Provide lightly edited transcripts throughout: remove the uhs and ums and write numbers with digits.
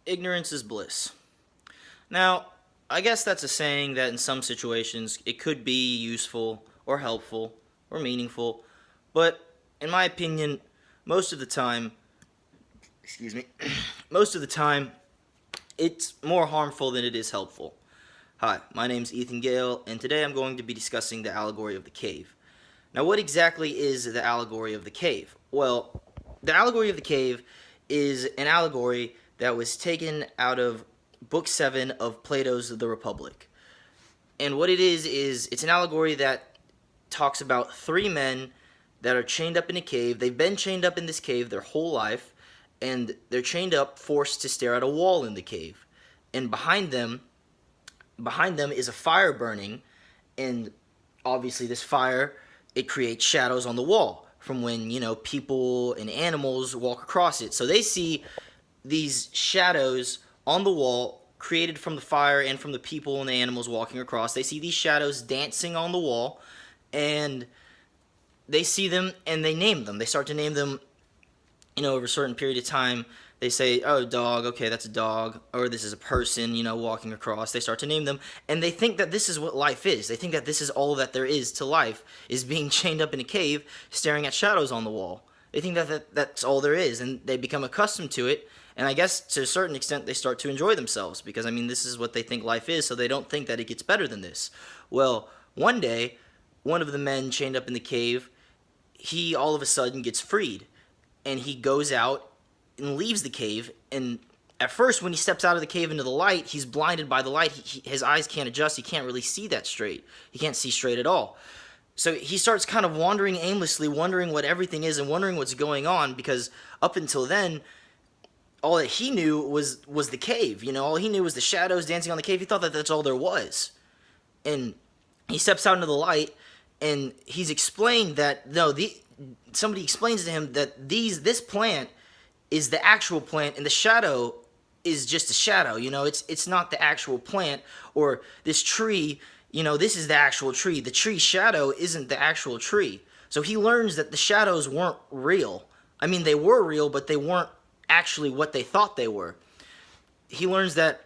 Ignorance is bliss. Now, I guess that's a saying that in some situations it could be useful or helpful or meaningful, but in my opinion, most of the time, excuse me, most of the time, it's more harmful than it is helpful. Hi, my name's Ethan Gale, and today I'm going to be discussing the allegory of the cave. Now, what exactly is the allegory of the cave? Well, the allegory of the cave is an allegory that was taken out of Book 7 of Plato's The Republic. And what it is it's an allegory that talks about three men that are chained up in a cave. They've been chained up in this cave their whole life, and they're chained up, forced to stare at a wall in the cave. And behind them is a fire burning, and obviously this fire, it creates shadows on the wall from when, people and animals walk across it. So they see these shadows on the wall created from the fire and from the people and the animals walking across. They see these shadows dancing on the wall, and they see them and they name them. They start to name them, over a certain period of time. They say, oh, dog, okay, that's a dog, or this is a person, walking across. They start to name them, and they think that this is what life is. They think that this is all that there is to life, is being chained up in a cave, staring at shadows on the wall. They think that that's all there is, and they become accustomed to it, and I guess to a certain extent they start to enjoy themselves, because, this is what they think life is, so they don't think that it gets better than this. Well, one day, one of the men chained up in the cave, he all of a sudden gets freed, and he goes out and leaves the cave, and at first when he steps out of the cave into the light, he's blinded by the light. His eyes can't adjust. He can't really see that straight. He can't see straight at all. So he starts kind of wandering aimlessly, wondering what everything is and wondering what's going on, because up until then, all that he knew was the cave. All he knew was the shadows dancing on the cave. He thought that that's all there was. And he steps out into the light, and he's explained that, somebody explains to him that this plant is the actual plant, and the shadow is just a shadow. It's not the actual plant, or this tree, this is the actual tree. The tree shadow isn't the actual tree. So he learns that the shadows weren't real. They were real, but they weren't actually what they thought they were. He learns that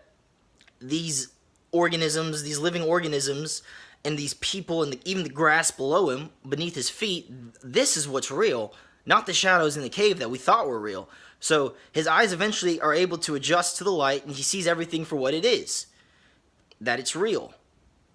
these organisms, these living organisms, and these people, and even the grass below him, beneath his feet, this is what's real, not the shadows in the cave that we thought were real. So his eyes eventually are able to adjust to the light, and he sees everything for what it is, that it's real,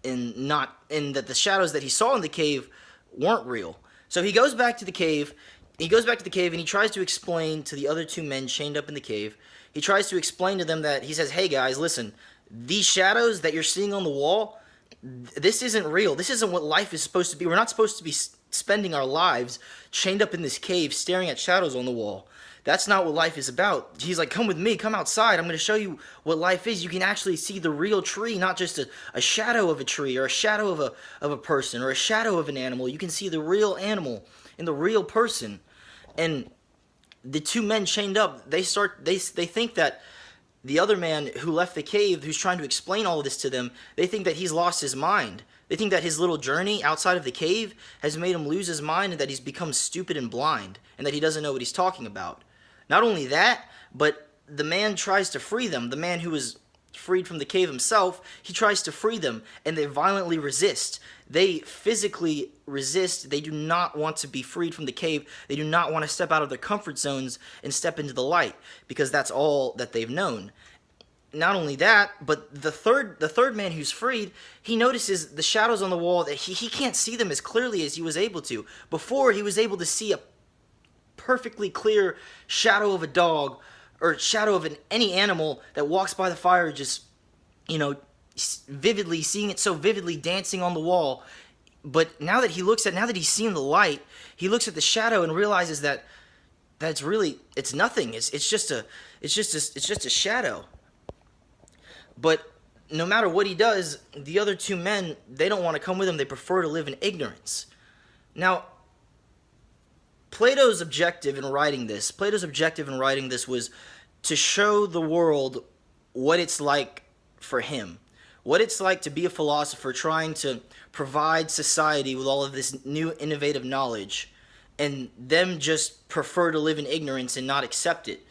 and that the shadows that he saw in the cave weren't real. So he goes back to the cave. And he tries to explain to the other two men chained up in the cave. He tries to explain to them that, he says, hey guys, listen, these shadows that you're seeing on the wall, this isn't real. This isn't what life is supposed to be. We're not supposed to be spending our lives chained up in this cave staring at shadows on the wall. That's not what life is about. He's like, come with me, come outside. I'm going to show you what life is. You can actually see the real tree, not just a shadow of a tree, or a shadow of a person, or a shadow of an animal. You can see the real animal and the real person. And the two men chained up, they think that the other man who left the cave, who's trying to explain all of this to them, they think that he's lost his mind. They think that his little journey outside of the cave has made him lose his mind, and that he's become stupid and blind, and that he doesn't know what he's talking about. Not only that, but the man tries to free them. The man who was freed from the cave himself, he tries to free them, and they violently resist. They physically resist. They do not want to be freed from the cave. They do not want to step out of their comfort zones and step into the light, because that's all that they've known. Not only that, but the third man who's freed, he notices the shadows on the wall, that he can't see them as clearly as he was able to. Before, he was able to see a perfectly clear shadow of a dog, or shadow of any animal that walks by the fire, just, vividly, seeing it so vividly dancing on the wall. But now that he's seen the light, he looks at the shadow and realizes that it's nothing. It's just a shadow. But no matter what he does, the other two men, they don't want to come with him. They prefer to live in ignorance. Now, Plato's objective in writing this was to show the world what it's like for him, what it's like to be a philosopher trying to provide society with all of this new innovative knowledge, and them just prefer to live in ignorance and not accept it.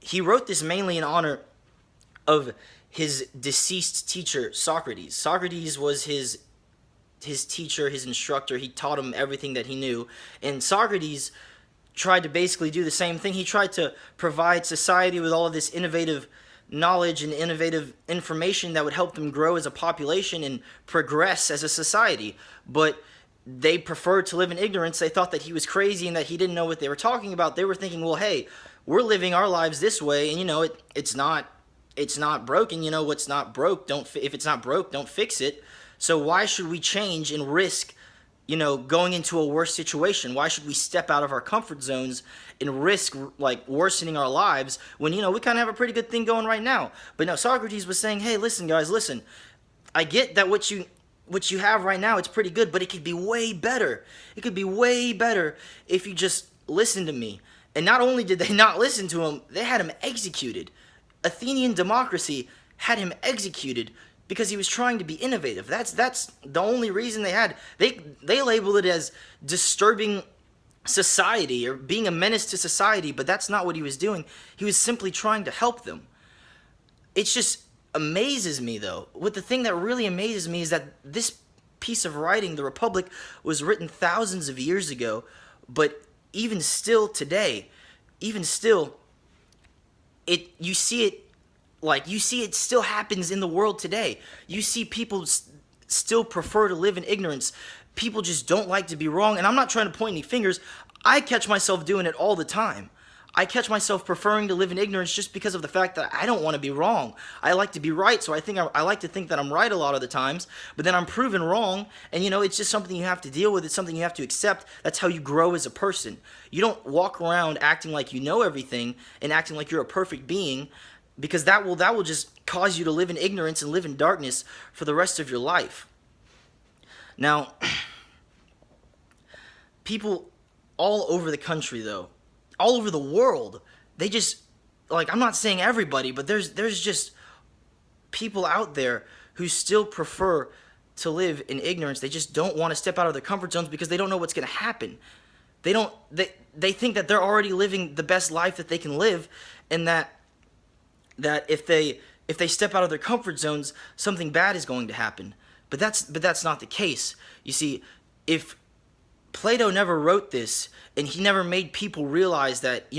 He wrote this mainly in honor of his deceased teacher, Socrates. Socrates was his teacher, his instructor. He taught him everything that he knew. And Socrates tried to basically do the same thing. He tried to provide society with all of this innovative knowledge and innovative information that would help them grow as a population and progress as a society. But they preferred to live in ignorance. They thought that he was crazy and that he didn't know what they were talking about. They were thinking, well, hey, we're living our lives this way, and it's not broken. What's not broke, if it's not broke, don't fix it. So why should we change and risk going into a worse situation? Why should we step out of our comfort zones and risk worsening our lives when we kind of have a pretty good thing going right now? But no, Socrates was saying, hey, listen, guys, listen. I get that what you have right now, it's pretty good, but it could be way better. It could be way better if you just listen to me. And not only did they not listen to him, they had him executed. Athenian democracy had him executed because he was trying to be innovative. That's the only reason they had. They labeled it as disturbing society or being a menace to society, but that's not what he was doing. He was simply trying to help them. It just amazes me, though. The thing that really amazes me is that this piece of writing, the Republic, was written thousands of years ago, but even still today, you see it still happens in the world today. You see people still prefer to live in ignorance. People just don't like to be wrong. And I'm not trying to point any fingers. I catch myself doing it all the time. I catch myself preferring to live in ignorance just because of the fact that I don't want to be wrong. I like to be right, so I like to think that I'm right a lot of the times, but then I'm proven wrong, and it's just something you have to deal with. It's something you have to accept. That's how you grow as a person. You don't walk around acting like you know everything and acting like you're a perfect being, because that will just cause you to live in ignorance and live in darkness for the rest of your life. Now, people all over the country, though, all over the world, they just, I'm not saying everybody, but there's just people out there who still prefer to live in ignorance. They just don't want to step out of their comfort zones because they don't know what's going to happen. They think that they're already living the best life that they can live, and that if they step out of their comfort zones, something bad is going to happen. But that's not the case. You see, if Plato never wrote this, and he never made people realize that,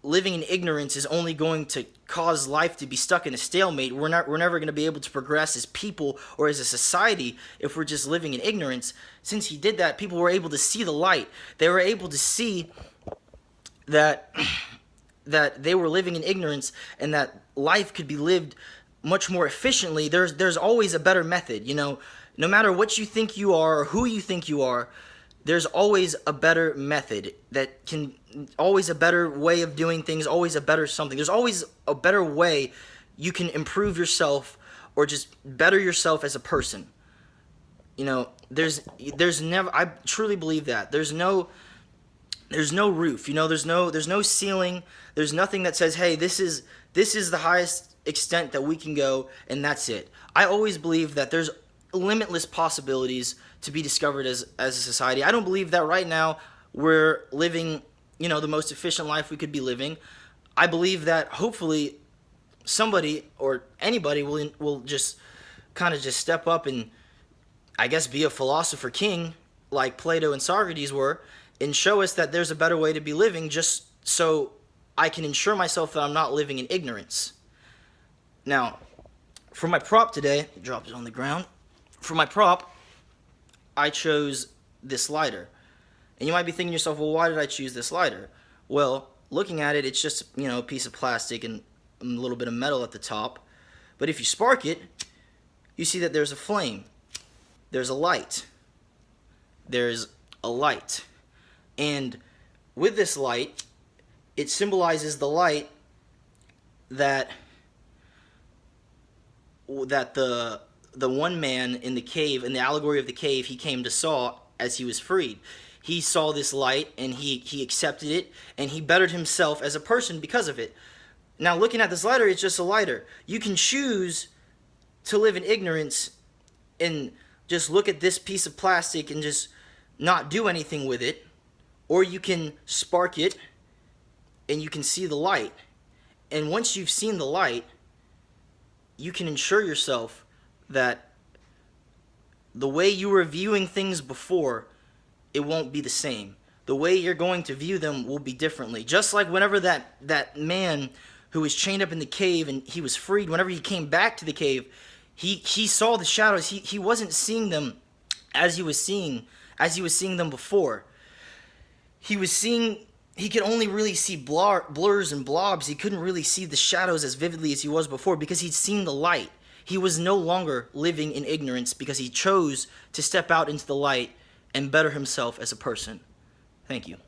living in ignorance is only going to cause life to be stuck in a stalemate. We're never going to be able to progress as people or as a society if we're just living in ignorance. Since he did that, people were able to see the light. They were able to see that they were living in ignorance and that life could be lived much more efficiently. There's always a better method. No matter what you think you are or who you think you are, there's always a better method always a better way of doing things, always a better something. There's always a better way you can improve yourself or just better yourself as a person. There's never, I truly believe that. There's no roof, there's no ceiling. There's nothing that says, hey, this is the highest extent that we can go, and that's it. I always believe that there's limitless possibilities to be discovered as a society. I don't believe that right now we're living, the most efficient life we could be living. I believe that hopefully somebody or anybody will just kind of just step up and, I guess, be a philosopher king like Plato and Socrates were, and show us that there's a better way to be living, just so I can ensure myself that I'm not living in ignorance. Now, for my prop today, dropped it on the ground. For my prop, I chose this lighter. And you might be thinking to yourself, well, why did I choose this lighter? Well, looking at it, it's just, a piece of plastic and a little bit of metal at the top. But if you spark it, you see that there's a flame. There's a light. There's a light. And with this light, it symbolizes the light that the one man in the cave, in the allegory of the cave, he came to saw as he was freed. He saw this light, and he accepted it, and he bettered himself as a person because of it. Now, looking at this lighter, it's just a lighter. You can choose to live in ignorance and just look at this piece of plastic and just not do anything with it, or you can spark it, and you can see the light. And once you've seen the light, you can ensure yourself that the way you were viewing things before, it won't be the same. The way you're going to view them will be differently. Just like whenever that man who was chained up in the cave and he was freed, whenever he came back to the cave, he saw the shadows. He wasn't seeing them as he was seeing them before. He could only really see blurs and blobs. He couldn't really see the shadows as vividly as he was before because he'd seen the light. He was no longer living in ignorance because he chose to step out into the light and better himself as a person. Thank you.